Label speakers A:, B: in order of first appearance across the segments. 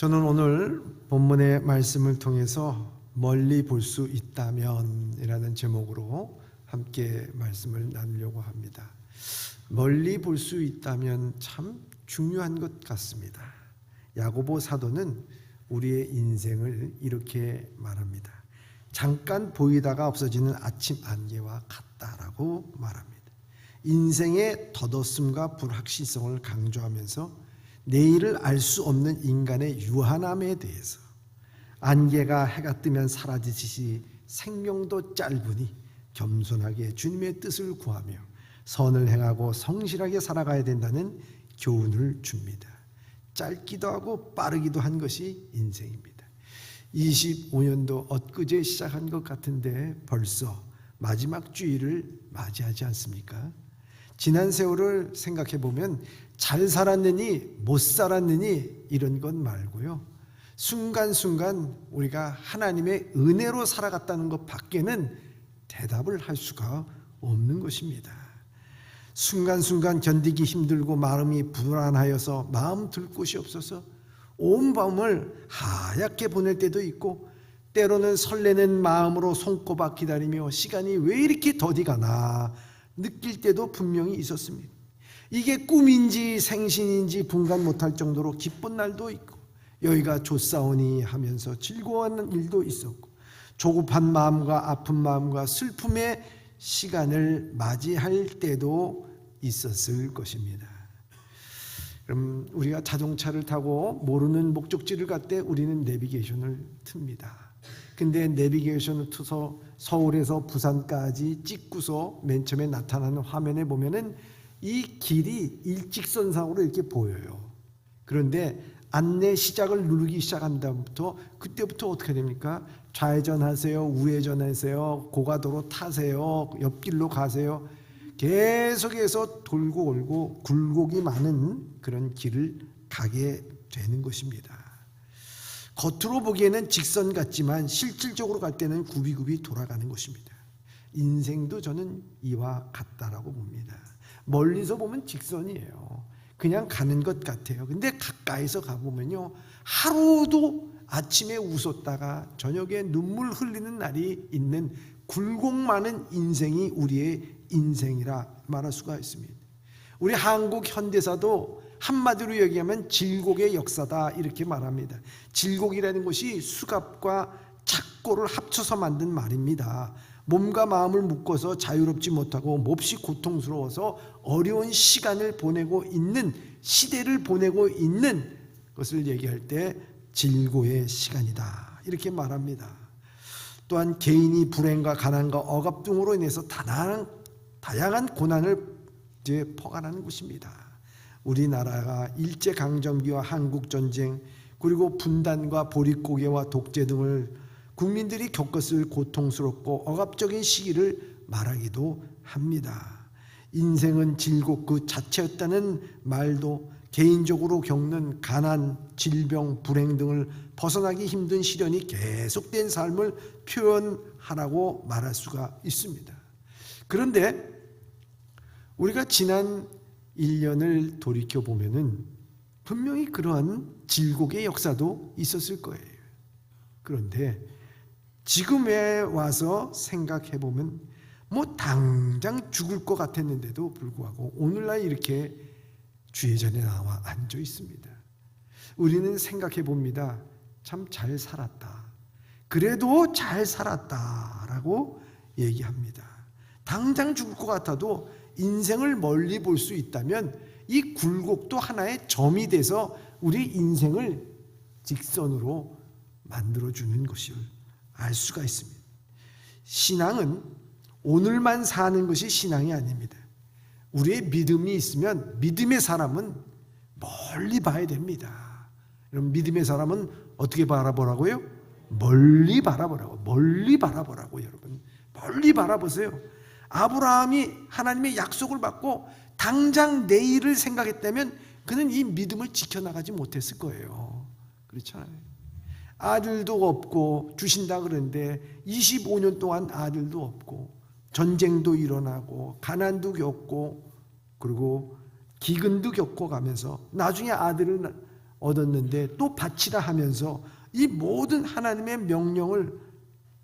A: 저는 오늘 본문의 말씀을 통해서 멀리 볼 수 있다면 이라는 제목으로 함께 말씀을 나누려고 합니다. 멀리 볼 수 있다면 참 중요한 것 같습니다. 야고보 사도는 우리의 인생을 이렇게 말합니다. 잠깐 보이다가 없어지는 아침 안개와 같다라고 말합니다. 인생의 덧없음과 불확실성을 강조하면서 내일을 알 수 없는 인간의 유한함에 대해서 안개가 해가 뜨면 사라지듯이 생명도 짧으니 겸손하게 주님의 뜻을 구하며 선을 행하고 성실하게 살아가야 된다는 교훈을 줍니다. 짧기도 하고 빠르기도 한 것이 인생입니다. 25년도 엊그제 시작한 것 같은데 벌써 마지막 주일을 맞이하지 않습니까? 지난 세월을 생각해 보면 잘 살았느니 못 살았느니 이런 것 말고요, 순간순간 우리가 하나님의 은혜로 살아갔다는 것 밖에는 대답을 할 수가 없는 것입니다. 순간순간 견디기 힘들고 마음이 불안하여서 마음 들 곳이 없어서 온 밤을 하얗게 보낼 때도 있고, 때로는 설레는 마음으로 손꼽아 기다리며 시간이 왜 이렇게 더디 가나 느낄 때도 분명히 있었습니다. 이게 꿈인지 생신인지 분간 못할 정도로 기쁜 날도 있고, 여기가 좋사오니 하면서 즐거워하는 일도 있었고, 조급한 마음과 아픈 마음과 슬픔의 시간을 맞이할 때도 있었을 것입니다. 그럼 우리가 자동차를 타고 모르는 목적지를 갈 때 우리는 내비게이션을 틉니다. 근데 내비게이션을 틀어서 서울에서 부산까지 찍고서 맨 처음에 나타나는 화면에 보면은 이 길이 일직선상으로 이렇게 보여요. 그런데 안내 시작을 누르기 시작한 다음부터 그때부터 어떻게 됩니까? 좌회전하세요, 우회전하세요, 고가도로 타세요, 옆길로 가세요. 계속해서 돌고 돌고 굴곡이 많은 그런 길을 가게 되는 것입니다. 겉으로 보기에는 직선 같지만 실질적으로 갈 때는 굽이굽이 돌아가는 것입니다. 인생도 저는 이와 같다라고 봅니다. 멀리서 보면 직선이에요. 그냥 가는 것 같아요. 근데 가까이서 가보면요, 하루도 아침에 웃었다가 저녁에 눈물 흘리는 날이 있는 굴곡 많은 인생이 우리의 인생이라 말할 수가 있습니다. 우리 한국 현대사도 한마디로 얘기하면 질곡의 역사다 이렇게 말합니다. 질곡이라는 것이 수갑과 착고를 합쳐서 만든 말입니다. 몸과 마음을 묶어서 자유롭지 못하고 몹시 고통스러워서 어려운 시간을 보내고 있는, 시대를 보내고 있는 것을 얘기할 때 질고의 시간이다 이렇게 말합니다. 또한 개인이 불행과 가난과 억압 등으로 인해서 다양한 고난을 퍼가는 것입니다. 우리나라가 일제강점기와 한국전쟁, 그리고 분단과 보릿고개와 독재 등을 국민들이 겪었을 고통스럽고 억압적인 시기를 말하기도 합니다. 인생은 질곡 그 자체였다는 말도 개인적으로 겪는 가난, 질병, 불행 등을 벗어나기 힘든 시련이 계속된 삶을 표현하라고 말할 수가 있습니다. 그런데 우리가 지난 1년을 돌이켜보면은 분명히 그러한 질곡의 역사도 있었을 거예요. 그런데 지금에 와서 생각해보면 뭐 당장 죽을 것 같았는데도 불구하고 오늘날 이렇게 주의전에 나와 앉아 있습니다. 우리는 생각해봅니다. 참 잘 살았다. 그래도 잘 살았다라고 얘기합니다. 당장 죽을 것 같아도 인생을 멀리 볼 수 있다면 이 굴곡도 하나의 점이 돼서 우리 인생을 직선으로 만들어주는 것을 알 수가 있습니다. 신앙은 오늘만 사는 것이 신앙이 아닙니다. 우리의 믿음이 있으면 믿음의 사람은 멀리 봐야 됩니다. 여러분, 믿음의 사람은 어떻게 바라보라고요? 멀리 바라보라고. 멀리 바라보라고. 여러분, 멀리 바라보세요. 아브라함이 하나님의 약속을 받고 당장 내일을 생각했다면 그는 이 믿음을 지켜나가지 못했을 거예요. 그렇잖아요. 아들도 없고 주신다 그러는데 25년 동안 아들도 없고 전쟁도 일어나고 가난도 겪고 그리고 기근도 겪어가면서 나중에 아들을 얻었는데 또 바치라 하면서 이 모든 하나님의 명령을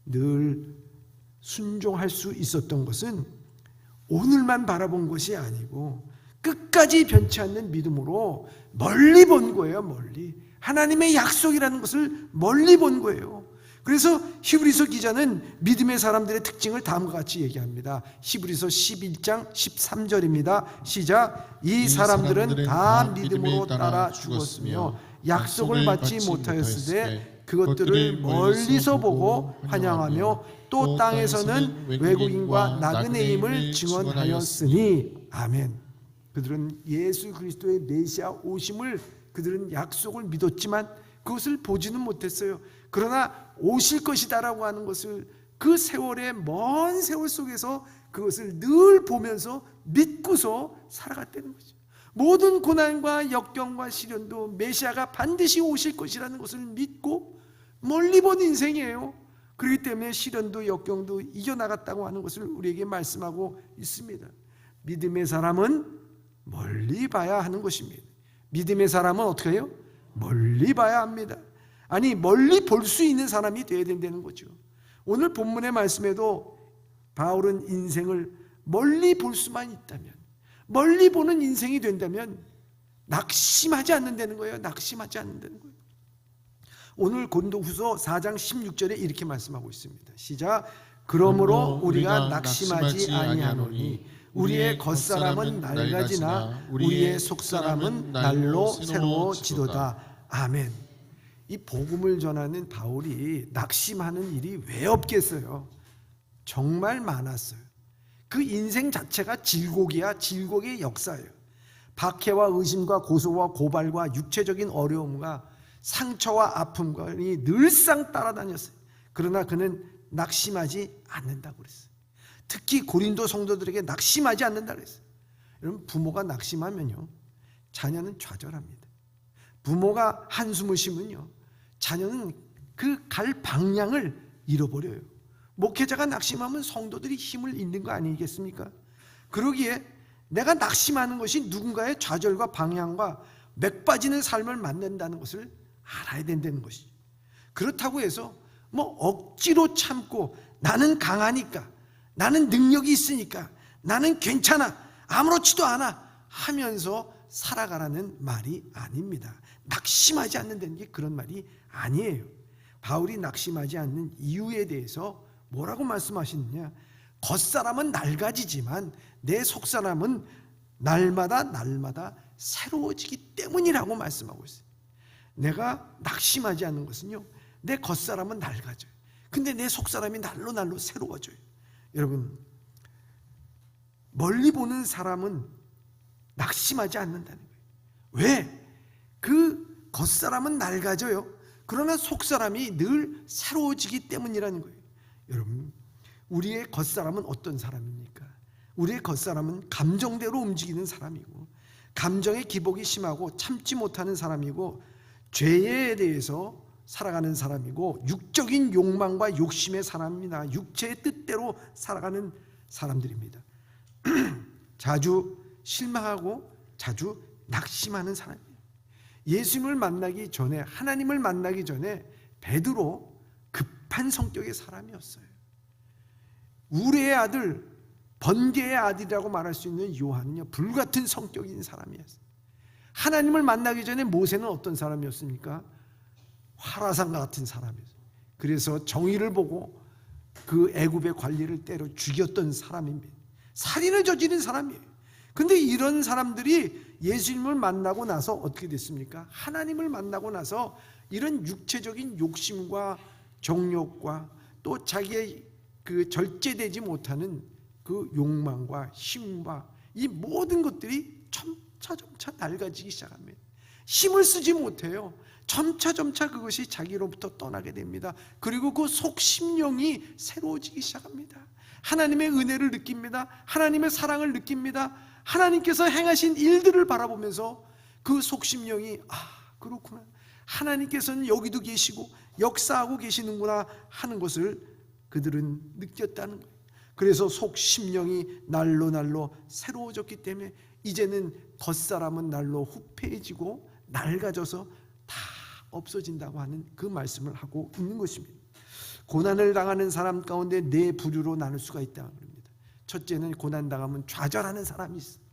A: 늘 순종할 수 있었던 것은 오늘만 바라본 것이 아니고 끝까지 변치 않는 믿음으로 멀리 본 거예요. 멀리. 하나님의 약속이라는 것을 멀리 본 거예요. 그래서 히브리서 기자는 믿음의 사람들의 특징을 다음과 같이 얘기합니다. 히브리서 11장 13절입니다. 시작. 이 사람들은 다 믿음으로 따라 죽었으며 약속을 받지 못하였으되 그것들을 멀리서 보고 환영하며 또 땅에서는 외국인과 나그네임을 증언하였으니. 아멘. 그들은 예수 그리스도의 메시아 오심을 그들은 약속을 믿었지만 그것을 보지는 못했어요. 그러나 오실 것이다라고 하는 것을 그 세월의 먼 세월 속에서 그것을 늘 보면서 믿고서 살아갔다는 거죠. 모든 고난과 역경과 시련도 메시아가 반드시 오실 것이라는 것을 믿고 멀리 본 인생이에요. 그렇기 때문에 시련도 역경도 이겨나갔다고 하는 것을 우리에게 말씀하고 있습니다. 믿음의 사람은 멀리 봐야 하는 것입니다. 믿음의 사람은 어떻게 해요? 멀리 봐야 합니다. 아니, 멀리 볼 수 있는 사람이 되어야 된다는 거죠. 오늘 본문의 말씀에도 바울은 인생을 멀리 볼 수만 있다면, 멀리 보는 인생이 된다면 낙심하지 않는다는 거예요. 낙심하지 않는다는 거예요. 오늘 고린도후서 4장 16절에 이렇게 말씀하고 있습니다. 시작. 그러므로 우리가 낙심하지 아니하노니 우리의 겉사람은 낡아지나 우리의 속사람은 날로 새로워지도다. 아멘. 이 복음을 전하는 바울이 낙심하는 일이 왜 없겠어요? 정말 많았어요. 그 인생 자체가 질곡이야. 질곡의 역사예요. 박해와 의심과 고소와 고발과 육체적인 어려움과 상처와 아픔과 늘상 따라다녔어요. 그러나 그는 낙심하지 않는다고 그랬어요. 특히 고린도 성도들에게 낙심하지 않는다고 그랬어요. 여러분, 부모가 낙심하면요, 자녀는 좌절합니다. 부모가 한숨을 쉬면요, 자녀는 그 갈 방향을 잃어버려요. 목회자가 낙심하면 성도들이 힘을 잃는 거 아니겠습니까? 그러기에 내가 낙심하는 것이 누군가의 좌절과 방향과 맥 빠지는 삶을 만든다는 것을 알아야 된다는 것이죠. 그렇다고 해서 억지로 참고 나는 강하니까, 나는 능력이 있으니까, 나는 괜찮아, 아무렇지도 않아 하면서 살아가라는 말이 아닙니다. 낙심하지 않는다는 게 그런 말이 아니에요. 바울이 낙심하지 않는 이유에 대해서 뭐라고 말씀하시느냐? 겉사람은 낡아지지만 내 속사람은 날마다 새로워지기 때문이라고 말씀하고 있어요. 내가 낙심하지 않는 것은요, 내 겉사람은 낡아져요. 근데 내 속사람이 날로 새로워져요. 여러분, 멀리 보는 사람은 낙심하지 않는다는 거예요. 왜? 그 겉사람은 낡아져요. 그러나 속사람이 늘 새로워지기 때문이라는 거예요. 여러분, 우리의 겉사람은 어떤 사람입니까? 우리의 겉사람은 감정대로 움직이는 사람이고, 감정의 기복이 심하고 참지 못하는 사람이고, 죄에 대해서 살아가는 사람이고, 육적인 욕망과 욕심의 사람입니다. 육체의 뜻대로 살아가는 사람들입니다. 자주 실망하고 자주 낙심하는 사람이에요. 예수님을 만나기 전에, 하나님을 만나기 전에 베드로 급한 성격의 사람이었어요. 우레의 아들, 번개의 아들이라고 말할 수 있는 요한은요, 불같은 성격인 사람이었어요. 하나님을 만나기 전에 모세는 어떤 사람이었습니까? 화라산과 같은 사람이었어요. 그래서 정의를 보고 그 애굽의 관리를 때려 죽였던 사람입니다. 살인을 저지른 사람이에요. 근데 이런 사람들이 예수님을 만나고 나서 어떻게 됐습니까? 하나님을 만나고 나서 이런 육체적인 욕심과 정욕과 또 자기의 그 절제되지 못하는 그 욕망과 힘과 이 모든 것들이 점차 낡아지기 시작합니다. 힘을 쓰지 못해요. 점차 그것이 자기로부터 떠나게 됩니다. 그리고 그 속심령이 새로워지기 시작합니다. 하나님의 은혜를 느낍니다. 하나님의 사랑을 느낍니다. 하나님께서 행하신 일들을 바라보면서 그 속심령이 그렇구나, 하나님께서는 여기도 계시고 역사하고 계시는구나 하는 것을 그들은 느꼈다는 거예요. 그래서 속심령이 날로 새로워졌기 때문에 이제는 겉사람은 날로 후패해지고 낡아져서 없어진다고 하는 그 말씀을 하고 있는 것입니다. 고난을 당하는 사람 가운데 네 부류로 나눌 수가 있다는 겁니다. 첫째는 고난당하면 좌절하는 사람이 있어요.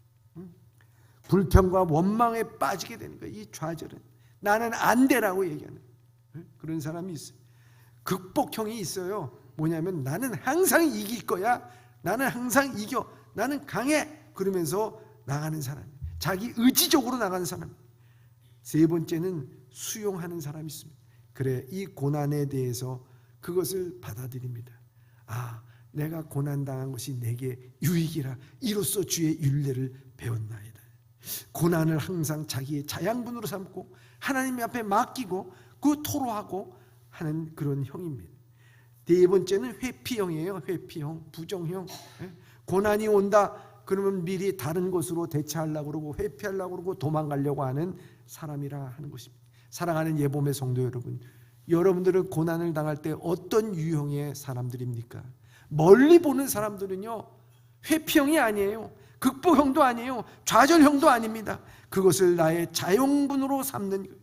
A: 불평과 원망에 빠지게 되는 거예요. 이 좌절은 나는 안 되라고 얘기하는 그런 사람이 있어요. 극복형이 있어요. 뭐냐면 나는 항상 이길 거야. 나는 항상 이겨. 나는 강해. 그러면서 나가는 사람. 자기 의지적으로 나가는 사람. 세 번째는 수용하는 사람이 있습니다. 그래, 이 고난에 대해서 그것을 받아들입니다. 아, 내가 고난당한 것이 내게 유익이라 이로써 주의 율례를 배웠나이다. 고난을 항상 자기의 자양분으로 삼고 하나님 앞에 맡기고 그 토로하고 하는 그런 형입니다. 네 번째는 회피형이에요. 회피형, 부정형. 고난이 온다 그러면 미리 다른 곳으로 대처하려고 그러고 회피하려고 그러고 도망가려고 하는 사람이라 하는 것입니다. 사랑하는 예봄의 성도 여러분, 여러분들은 고난을 당할 때 어떤 유형의 사람들입니까? 멀리 보는 사람들은요, 회피형이 아니에요. 극복형도 아니에요. 좌절형도 아닙니다. 그것을 나의 자용분으로 삼는 거예요.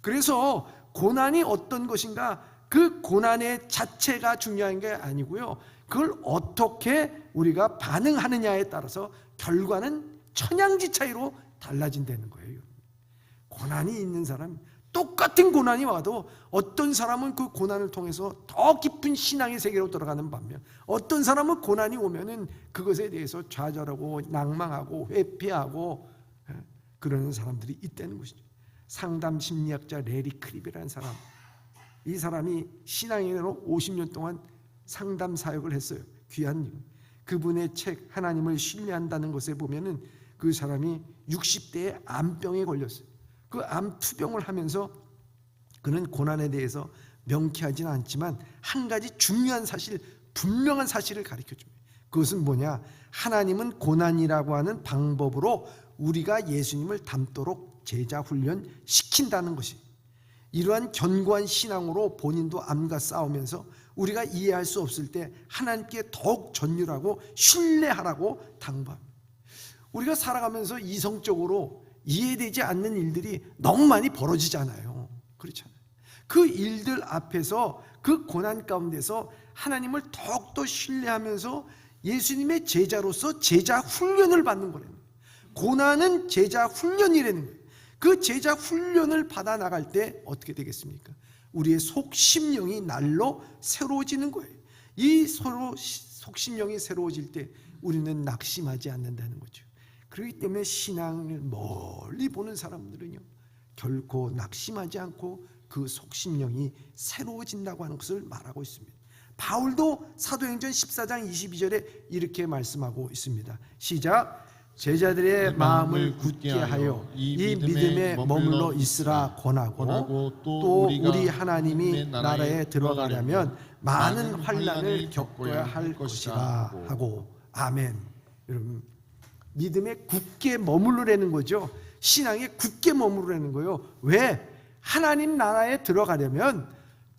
A: 그래서 고난이 어떤 것인가, 그 고난의 자체가 중요한 게 아니고요, 그걸 어떻게 우리가 반응하느냐에 따라서 결과는 천양지 차이로 달라진다는 거예요. 고난이 있는 사람, 똑같은 고난이 와도 어떤 사람은 그 고난을 통해서 더 깊은 신앙의 세계로 들어가는 반면 어떤 사람은 고난이 오면은 그것에 대해서 좌절하고 낭망하고 회피하고 그러는 사람들이 있다는 것이죠. 상담 심리학자 레리 크립이라는 사람, 이 사람이 신앙인으로 50년 동안 상담 사역을 했어요. 귀한 일. 그분의 책 하나님을 신뢰한다는 것에 보면은 그 사람이 60대에 암병에 걸렸어요. 그 암 투병을 하면서 그는 고난에 대해서 명쾌하지는 않지만 한 가지 중요한 사실, 분명한 사실을 가르쳐줍니다. 그것은 뭐냐? 하나님은 고난이라고 하는 방법으로 우리가 예수님을 닮도록 제자 훈련 시킨다는 것이, 이러한 견고한 신앙으로 본인도 암과 싸우면서 우리가 이해할 수 없을 때 하나님께 더욱 전율하고 신뢰하라고 당부합니다. 우리가 살아가면서 이성적으로 이해되지 않는 일들이 너무 많이 벌어지잖아요. 그렇잖아요. 그 일들 앞에서, 그 고난 가운데서 하나님을 더욱더 신뢰하면서 예수님의 제자로서 제자 훈련을 받는 거라는 거예요. 고난은 제자 훈련이라는 거예요. 그 제자 훈련을 받아 나갈 때 어떻게 되겠습니까? 우리의 속심령이 날로 새로워지는 거예요. 이 서로 속심령이 새로워질 때 우리는 낙심하지 않는다는 거죠. 그렇기 때문에 신앙을 멀리 보는 사람들은요, 결코 낙심하지 않고 그 속심령이 새로워진다고 하는 것을 말하고 있습니다. 바울도 사도행전 14장 22절에 이렇게 말씀하고 있습니다. 시작. 제자들의 마음을 굳게 하여 이 믿음에 머물러 있으라 권하고 또 우리 하나님이 나라에 들어가려면 많은 환난을 겪어야 할 것이라 하고. 아멘. 여러분, 믿음에 굳게 머무르라는 거죠. 신앙에 굳게 머무르라는 거예요. 왜? 하나님 나라에 들어가려면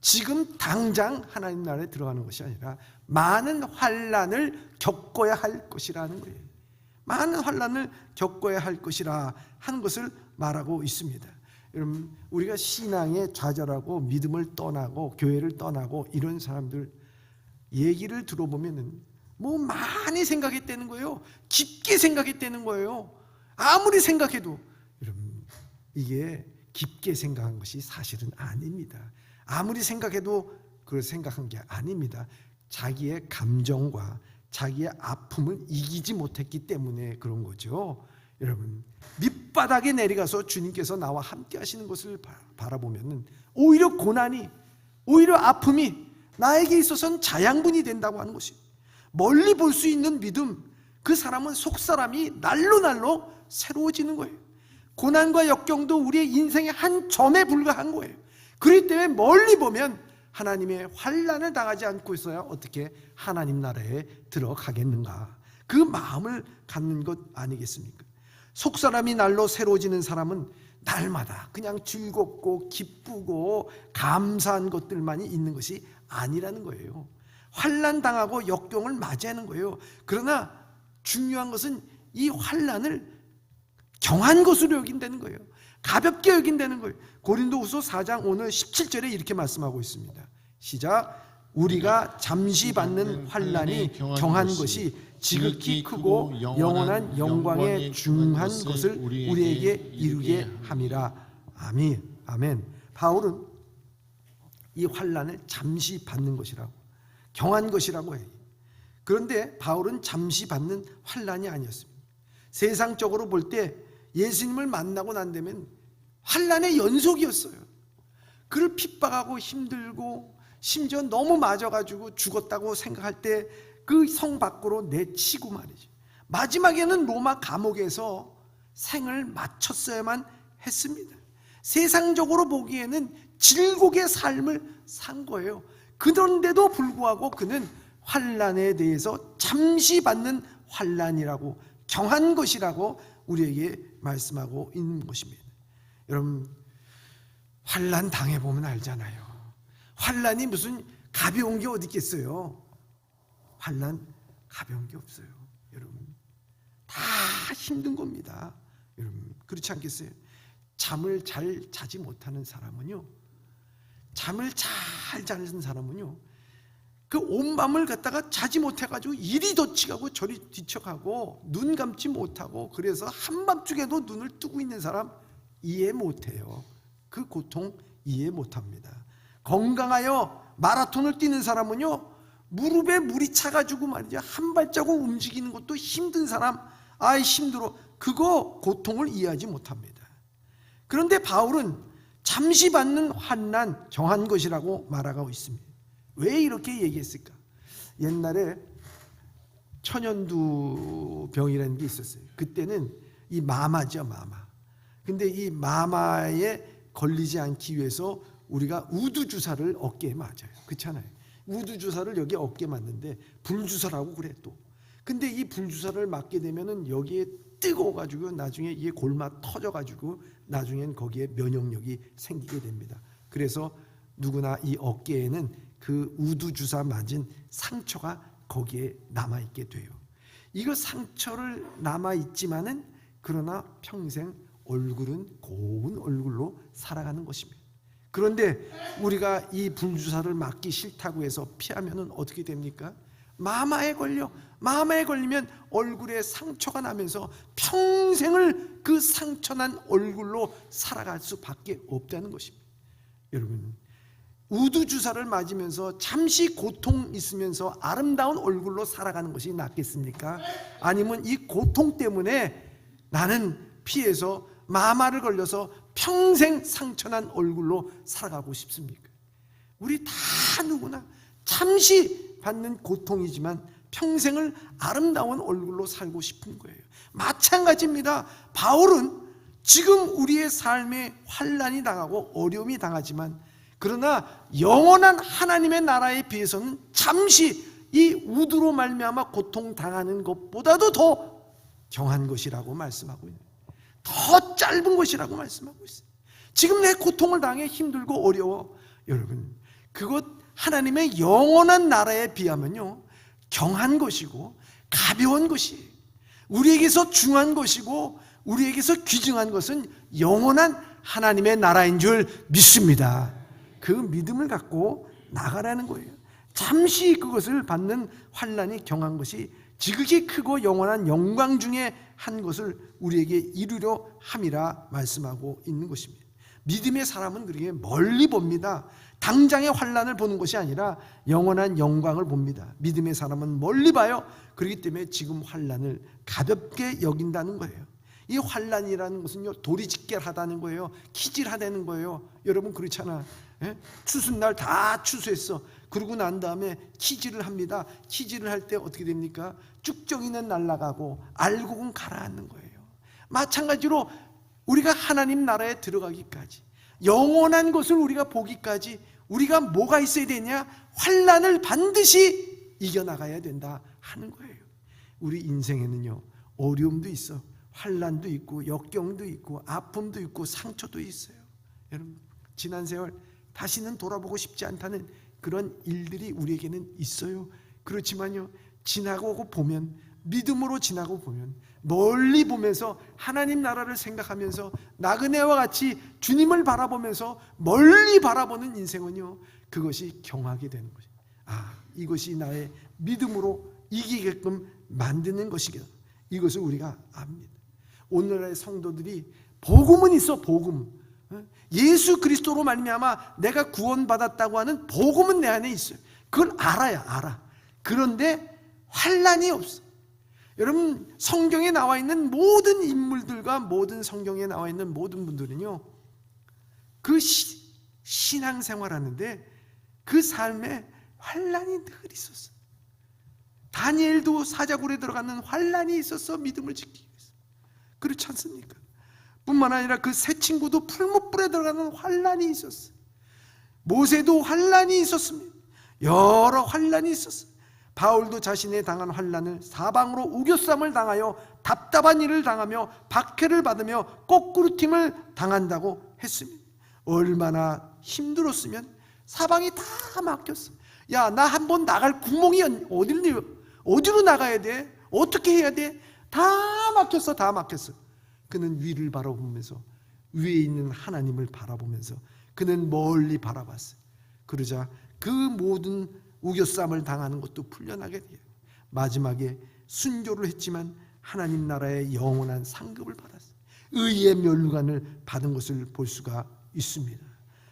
A: 지금 당장 하나님 나라에 들어가는 것이 아니라 많은 환난을 겪어야 할 것이라는 거예요. 많은 환난을 겪어야 할 것이라 하는 것을 말하고 있습니다. 여러분, 우리가 신앙에 좌절하고 믿음을 떠나고 교회를 떠나고 이런 사람들 얘기를 들어보면은 뭐 많이 생각했다는 거예요. 깊게 생각했다는 거예요. 아무리 생각해도. 여러분, 이게 깊게 생각한 것이 사실은 아닙니다. 아무리 생각해도 그걸 생각한 게 아닙니다. 자기의 감정과 자기의 아픔을 이기지 못했기 때문에 그런 거죠. 여러분, 밑바닥에 내려가서 주님께서 나와 함께 하시는 것을 바라보면 오히려 고난이, 오히려 아픔이 나에게 있어서는 자양분이 된다고 하는 것이, 멀리 볼 수 있는 믿음, 그 사람은 속사람이 날로 새로워지는 거예요. 고난과 역경도 우리의 인생의 한 점에 불과한 거예요. 그렇기 때문에 멀리 보면 하나님의 환난을 당하지 않고 있어야 어떻게 하나님 나라에 들어가겠는가, 그 마음을 갖는 것 아니겠습니까? 속사람이 날로 새로워지는 사람은 날마다 그냥 즐겁고 기쁘고 감사한 것들만이 있는 것이 아니라는 거예요. 환난 당하고 역경을 맞이하는 거예요. 그러나 중요한 것은 이 환난을 경한 것으로 여긴다는 거예요. 가볍게 여긴다는 거예요. 고린도후서 4장 오늘 17절에 이렇게 말씀하고 있습니다. 시작. 우리가 잠시 받는 환난이 경한 것이 지극히 크고 영원한 영광에 중한 것을 우리에게 이루게 함이라. 아멘. 아멘. 바울은 이 환난을 잠시 받는 것이라고, 경한 것이라고 해요. 그런데 바울은 잠시 받는 환난이 아니었습니다. 세상적으로 볼 때 예수님을 만나고 난 다음엔 환난의 연속이었어요. 그를 핍박하고 힘들고 심지어 너무 맞아가지고 죽었다고 생각할 때 그 성 밖으로 내치고 말이죠. 마지막에는 로마 감옥에서 생을 마쳤어야만 했습니다. 세상적으로 보기에는 질곡의 삶을 산 거예요. 그런데도 불구하고 그는 환난에 대해서 잠시 받는 환난이라고, 경한 것이라고 우리에게 말씀하고 있는 것입니다. 여러분, 환난 당해보면 알잖아요. 환난이 무슨 가벼운 게 어디 있겠어요? 환난 가벼운 게 없어요. 여러분, 다 힘든 겁니다. 여러분, 그렇지 않겠어요? 잠을 잘 자지 못하는 사람은요, 잠을 잘 자는 사람은요, 그 온 밤을 갖다가 자지 못해가지고 이리 덧치가고 저리 뒤쳐가고 눈 감지 못하고, 그래서 한밤중에도 눈을 뜨고 있는 사람 이해 못해요. 그 고통 이해 못합니다. 건강하여 마라톤을 뛰는 사람은요, 무릎에 물이 차가지고 말이죠, 한 발자국 움직이는 것도 힘든 사람, 아이 힘들어, 그거 고통을 이해하지 못합니다. 그런데 바울은 잠시 받는 환난, 경한 것이라고 말하고 있습니다. 왜 이렇게 얘기했을까? 옛날에 천연두 병이라는 게 있었어요. 그때는 이 마마죠, 마마. 근데 이 마마에 걸리지 않기 위해서 우리가 우두 주사를 어깨에 맞아요. 그렇잖아요. 우두 주사를 여기 어깨에 맞는데 불주사라고 그래 또. 근데 이 불주사를 맞게 되면은 여기에 뜨거워가지고 나중에 이게 골마 터져가지고 나중엔 거기에 면역력이 생기게 됩니다. 그래서 누구나 이 어깨에는 그 우두 주사 맞은 상처가 거기에 남아있게 돼요. 이거 상처를 남아있지만은 그러나 평생 얼굴은 고운 얼굴로 살아가는 것입니다. 그런데 우리가 이 불주사를 맞기 싫다고 해서 피하면은 어떻게 됩니까? 마마에 걸리면 얼굴에 상처가 나면서 평생을 그 상처난 얼굴로 살아갈 수밖에 없다는 것입니다. 여러분, 우두주사를 맞으면서 잠시 고통 있으면서 아름다운 얼굴로 살아가는 것이 낫겠습니까? 아니면 이 고통 때문에 나는 피해서 마마를 걸려서 평생 상처난 얼굴로 살아가고 싶습니까? 우리 다 누구나 잠시 받는 고통이지만 평생을 아름다운 얼굴로 살고 싶은 거예요. 마찬가지입니다. 바울은 지금 우리의 삶에 환난이 당하고 어려움이 당하지만, 그러나 영원한 하나님의 나라에 비해서는 잠시 이 우두로 말미암아 고통당하는 것보다도 더 경한 것이라고 말씀하고 있는, 더 짧은 것이라고 말씀하고 있어요. 지금 내 고통을 당해 힘들고 어려워, 여러분, 그것 하나님의 영원한 나라에 비하면요 경한 것이고 가벼운 것이에요. 우리에게서 중한 것이고 우리에게서 귀중한 것은 영원한 하나님의 나라인 줄 믿습니다. 그 믿음을 갖고 나가라는 거예요. 잠시 그것을 받는 환난이 경한 것이 지극히 크고 영원한 영광 중에 한 것을 우리에게 이루려 함이라 말씀하고 있는 것입니다. 믿음의 사람은 그렇게 멀리 봅니다. 당장의 환난을 보는 것이 아니라 영원한 영광을 봅니다. 믿음의 사람은 멀리 봐요. 그렇기 때문에 지금 환난을 가볍게 여긴다는 거예요. 이 환난이라는 것은요 도리직결하다는 거예요. 키질하다는 거예요. 여러분 그렇잖아. 예? 추수날 다 추수했어. 그러고 난 다음에 키질을 합니다. 키질을 할 때 어떻게 됩니까? 쭉정이는 날아가고 알곡은 가라앉는 거예요. 마찬가지로 우리가 하나님 나라에 들어가기까지, 영원한 것을 우리가 보기까지 우리가 뭐가 있어야 되냐? 환난을 반드시 이겨나가야 된다 하는 거예요. 우리 인생에는요 어려움도 있어, 환난도 있고 역경도 있고 아픔도 있고 상처도 있어요. 여러분 지난 세월 다시는 돌아보고 싶지 않다는 그런 일들이 우리에게는 있어요. 그렇지만요 지나고 보면 믿음으로 지나고 보면, 멀리 보면서 하나님 나라를 생각하면서 나그네와 같이 주님을 바라보면서 멀리 바라보는 인생은요, 그것이 경하게 되는 것이에요. 이것이 나의 믿음으로 이기게끔 만드는 것이겠다. 이것을 우리가 압니다. 오늘날의 성도들이 복음은 있어, 복음. 예수 그리스도로 말미암아 내가 구원받았다고 하는 복음은 내 안에 있어요. 그걸 알아. 그런데 환난이 없어. 여러분, 성경에 나와 있는 모든 인물들과 모든 성경에 나와 있는 모든 분들은요, 그 신앙생활 하는데 그 삶에 환난이 늘 있었어요. 다니엘도 사자굴에 들어가는 환난이 있었어, 믿음을 지키기 위해서. 그렇지 않습니까? 뿐만 아니라 그 세 친구도 풀무불에 들어가는 환난이 있었어요. 모세도 환난이 있었습니다. 여러 환난이 있었어요. 바울도 자신의 당한 환난을 사방으로 우겨쌈을 당하여 답답한 일을 당하며 박해를 받으며 거꾸로팀을 당한다고 했습니다. 얼마나 힘들었으면 사방이 다 막혔어. 야, 나 한번 나갈 구멍이 어디로 나가야 돼? 어떻게 해야 돼? 다 막혔어. 그는 위를 바라보면서, 위에 있는 하나님을 바라보면서 그는 멀리 바라봤어요. 그러자 그 모든 우겨쌈을 당하는 것도 풀려나게 돼요. 마지막에 순교를 했지만 하나님 나라의 영원한 상급을 받았어요. 의의 면류관을 받은 것을 볼 수가 있습니다.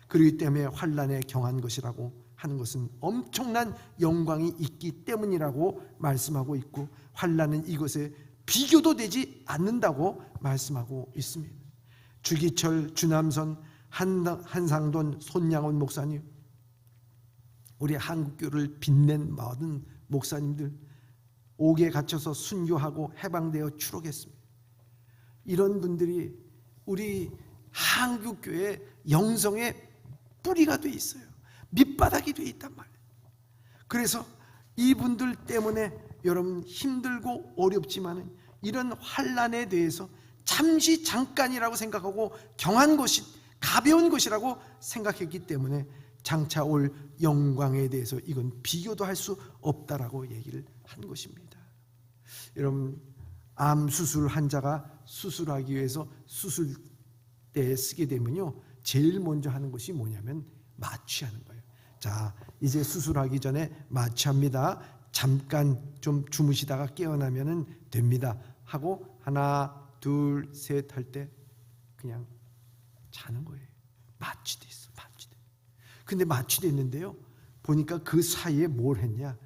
A: 그렇기 때문에 환난에 경한 것이라고 하는 것은 엄청난 영광이 있기 때문이라고 말씀하고 있고, 환난은 이것에 비교도 되지 않는다고 말씀하고 있습니다. 주기철, 주남선, 한상돈, 손양원 목사님, 우리 한국교를 빛낸 모든 목사님들, 옥에 갇혀서 순교하고 해방되어 추록했습니다. 이런 분들이 우리 한국교의 영성의 뿌리가 돼 있어요. 밑바닥이 돼 있단 말이에요. 그래서 이분들 때문에 여러분 힘들고 어렵지만은 이런 환난에 대해서 잠깐이라고 생각하고 경한 것이, 가벼운 것이라고 생각했기 때문에 장차 올 영광에 대해서 이건 비교도 할 수 없다라고 얘기를 한 것입니다. 여러분, 암 수술 환자가 수술하기 위해서 수술대에 쓰게 되면요, 제일 먼저 하는 것이 뭐냐면 마취하는 거예요. 자, 이제 수술하기 전에 마취합니다. 잠깐 좀 주무시다가 깨어나면 됩니다 하고 하나 둘 셋 할 때 그냥 자는 거예요. 마취돼 있어. 근데 마취됐는데요, 보니까 그 사이에 뭘 했냐,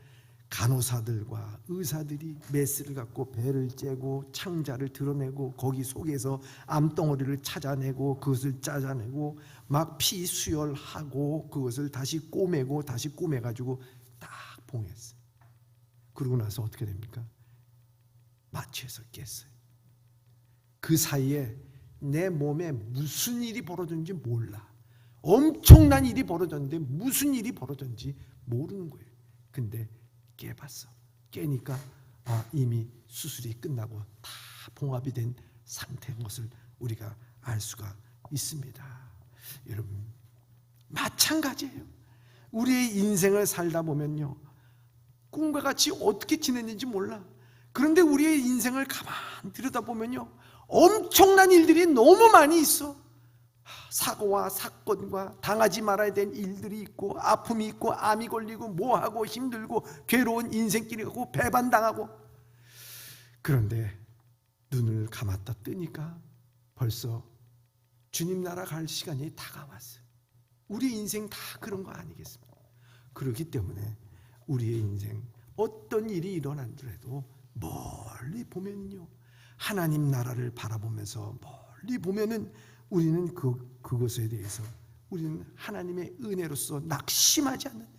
A: 간호사들과 의사들이 메스를 갖고 배를 째고 창자를 드러내고 거기 속에서 암덩어리를 찾아내고 그것을 짜자내고 막 피 수혈하고 그것을 다시 꼬매고 다시 꼬매가지고 딱 봉했어요. 그러고 나서 어떻게 됩니까? 마취해서 깼어요. 그 사이에 내 몸에 무슨 일이 벌어졌는지 몰라. 엄청난 일이 벌어졌는데 무슨 일이 벌어졌는지 모르는 거예요. 근데 깨봤어. 깨니까 이미 수술이 끝나고 다 봉합이 된 상태인 것을 우리가 알 수가 있습니다. 여러분, 마찬가지예요. 우리의 인생을 살다 보면요, 꿈과 같이 어떻게 지냈는지 몰라. 그런데 우리의 인생을 가만히 들여다보면요, 엄청난 일들이 너무 많이 있어. 사고와 사건과 당하지 말아야 될 일들이 있고, 아픔이 있고, 암이 걸리고, 뭐하고 힘들고 괴로운 인생길이 가고 배반당하고. 그런데 눈을 감았다 뜨니까 벌써 주님 나라 갈 시간이 다가왔어요. 우리 인생 다 그런 거 아니겠습니까? 그렇기 때문에 우리의 인생 어떤 일이 일어나더라도 멀리 보면요, 하나님 나라를 바라보면서 멀리 보면은 우리는 그것에 대해서 우리는 하나님의 은혜로서 낙심하지 않는다.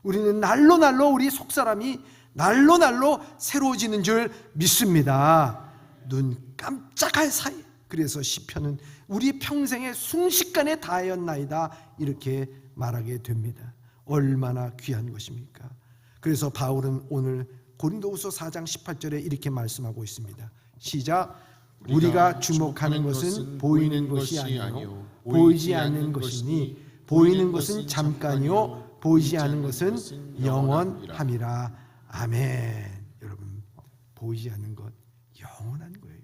A: 우리는 날로 우리 속사람이 날로 새로워지는 줄 믿습니다. 눈 깜짝할 사이. 그래서 시편은 우리 평생의 순식간에 다하였나이다 이렇게 말하게 됩니다. 얼마나 귀한 것입니까? 그래서 바울은 오늘 고린도후서 4장 18절에 이렇게 말씀하고 있습니다. 시작. 우리가 주목하는 것은 보이는 것이 아니요 보이지 않는 것이니 보이는 것은 잠깐이요 보이지 않는 것은 영원함이라. 아멘. 여러분, 보이지 않는 것 영원한 거예요.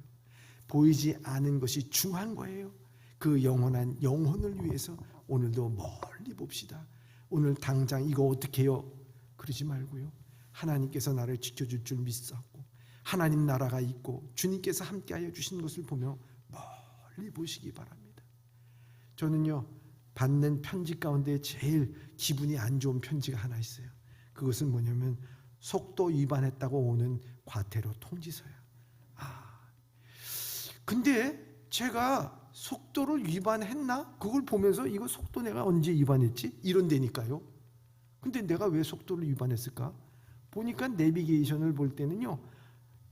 A: 보이지 않은 것이 중요한 거예요. 그 영원한 영혼을 위해서 오늘도 멀리 봅시다. 오늘 당장 이거 어떻게 해요? 그러지 말고요. 하나님께서 나를 지켜줄 줄 믿사옵고 하나님 나라가 있고 주님께서 함께하여 주신 것을 보며 멀리 보시기 바랍니다. 저는요, 받는 편지 가운데 제일 기분이 안 좋은 편지가 하나 있어요. 그것은 뭐냐면 속도 위반했다고 오는 과태료 통지서야. 근데 제가 속도를 위반했나? 그걸 보면서 이거 속도 내가 언제 위반했지? 이런다니까요. 근데 내가 왜 속도를 위반했을까? 보니까 내비게이션을 볼 때는요,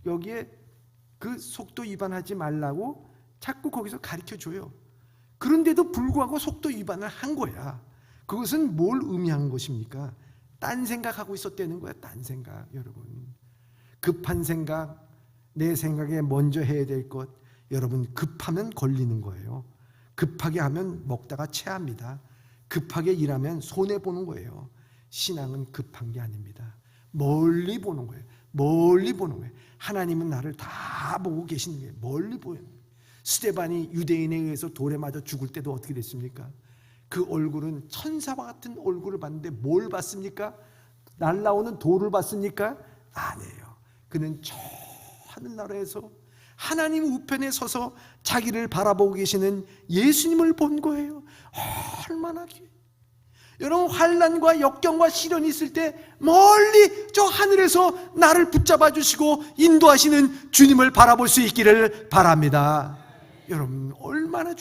A: 여기에 그 속도 위반하지 말라고 자꾸 거기서 가르쳐줘요. 그런데도 불구하고 속도 위반을 한 거야. 그것은 뭘 의미한 것입니까? 딴 생각하고 있었다는 거야. 딴 생각. 여러분, 급한 생각, 내 생각에 먼저 해야 될 것, 여러분, 급하면 걸리는 거예요. 급하게 하면 먹다가 체합니다. 급하게 일하면 손해보는 거예요. 신앙은 급한 게 아닙니다. 멀리 보는 거예요. 멀리 보는 거예요. 하나님은 나를 다 보고 계시는 거예요. 멀리 보여요. 스데반이 유대인에 의해서 돌에 맞아 죽을 때도 어떻게 됐습니까? 그 얼굴은 천사와 같은 얼굴을 봤는데 뭘 봤습니까? 날라오는 돌을 봤습니까? 아니에요. 그는 저 하늘나라에서 하나님 우편에 서서 자기를 바라보고 계시는 예수님을 본 거예요. 얼마나 귀해. 여러분, 환난과 역경과 시련이 있을 때 멀리 저 하늘에서 나를 붙잡아 주시고 인도하시는 주님을 바라볼 수 있기를 바랍니다. 여러분, 얼마나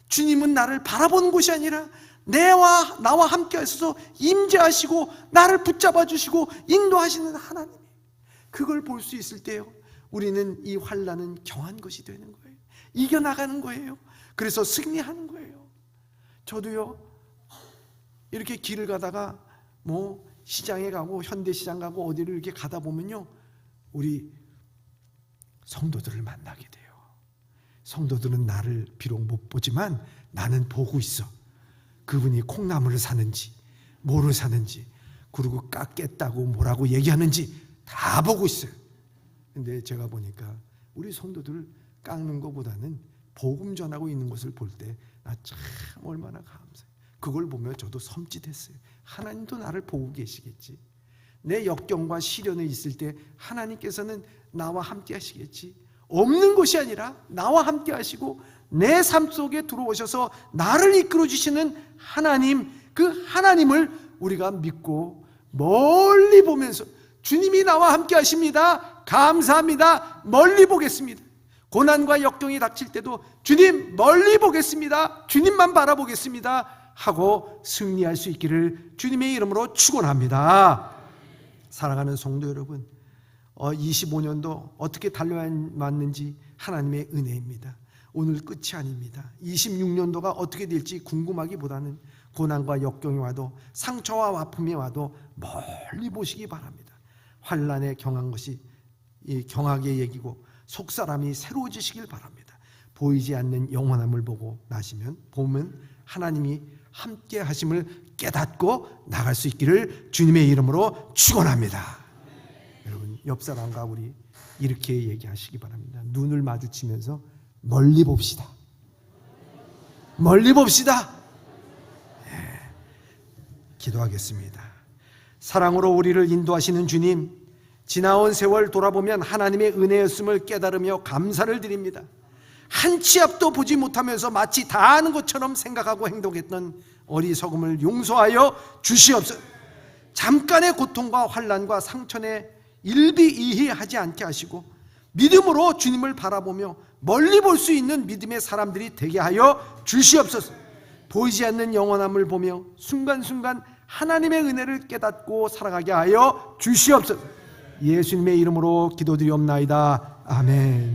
A: 주님은 나를 바라보는 곳이 아니라 나와 함께 하셔서 임재하시고 나를 붙잡아 주시고 인도하시는 하나님, 그걸 볼 수 있을 때요, 우리는 이 환난은 경한 것이 되는 거예요. 이겨나가는 거예요. 그래서 승리하는 거예요. 저도요, 이렇게 길을 가다가 뭐 시장에 가고 현대시장 가고 어디를 이렇게 가다 보면요, 우리 성도들을 만나게 돼요. 성도들은 나를 비록 못 보지만 나는 보고 있어. 그분이 콩나물을 사는지 뭐를 사는지, 그리고 깎겠다고 뭐라고 얘기하는지 다 보고 있어요. 근데 제가 보니까 우리 성도들 깎는 것보다는 복음 전하고 있는 것을 볼 때 나 참 얼마나 감사해요. 그걸 보며 저도 섬찟했어요. 하나님도 나를 보고 계시겠지. 내 역경과 시련이 있을 때 하나님께서는 나와 함께 하시겠지. 없는 것이 아니라 나와 함께 하시고 내 삶 속에 들어오셔서 나를 이끌어 주시는 하나님, 그 하나님을 우리가 믿고 멀리 보면서 주님이 나와 함께 하십니다. 감사합니다. 멀리 보겠습니다. 고난과 역경이 닥칠 때도 주님 멀리 보겠습니다. 주님만 바라보겠습니다 하고 승리할 수 있기를 주님의 이름으로 축원합니다. 사랑하는 성도 여러분, 25년도 어떻게 달려왔는지 하나님의 은혜입니다. 오늘 끝이 아닙니다. 26년도가 어떻게 될지 궁금하기보다는 고난과 역경이 와도 상처와 아픔이 와도 멀리 보시기 바랍니다. 환난에 경한 것이 경하게 여기고 속사람이 새로워지시길 바랍니다. 보이지 않는 영원함을 보고 나시면 보면 하나님이 함께 하심을 깨닫고 나갈 수 있기를 주님의 이름으로 축원합니다. 여러분, 옆 사람과 우리 이렇게 얘기하시기 바랍니다. 눈을 마주치면서 멀리 봅시다. 멀리 봅시다. 네. 기도하겠습니다. 사랑으로 우리를 인도하시는 주님, 지나온 세월 돌아보면 하나님의 은혜였음을 깨달으며 감사를 드립니다. 한 치 앞도 보지 못하면서 마치 다 아는 것처럼 생각하고 행동했던 어리석음을 용서하여 주시옵소서. 잠깐의 고통과 환난과 상처에 일비이해하지 않게 하시고 믿음으로 주님을 바라보며 멀리 볼 수 있는 믿음의 사람들이 되게 하여 주시옵소서. 보이지 않는 영원함을 보며 순간순간 하나님의 은혜를 깨닫고 살아가게 하여 주시옵소서. 예수님의 이름으로 기도드리옵나이다. 아멘.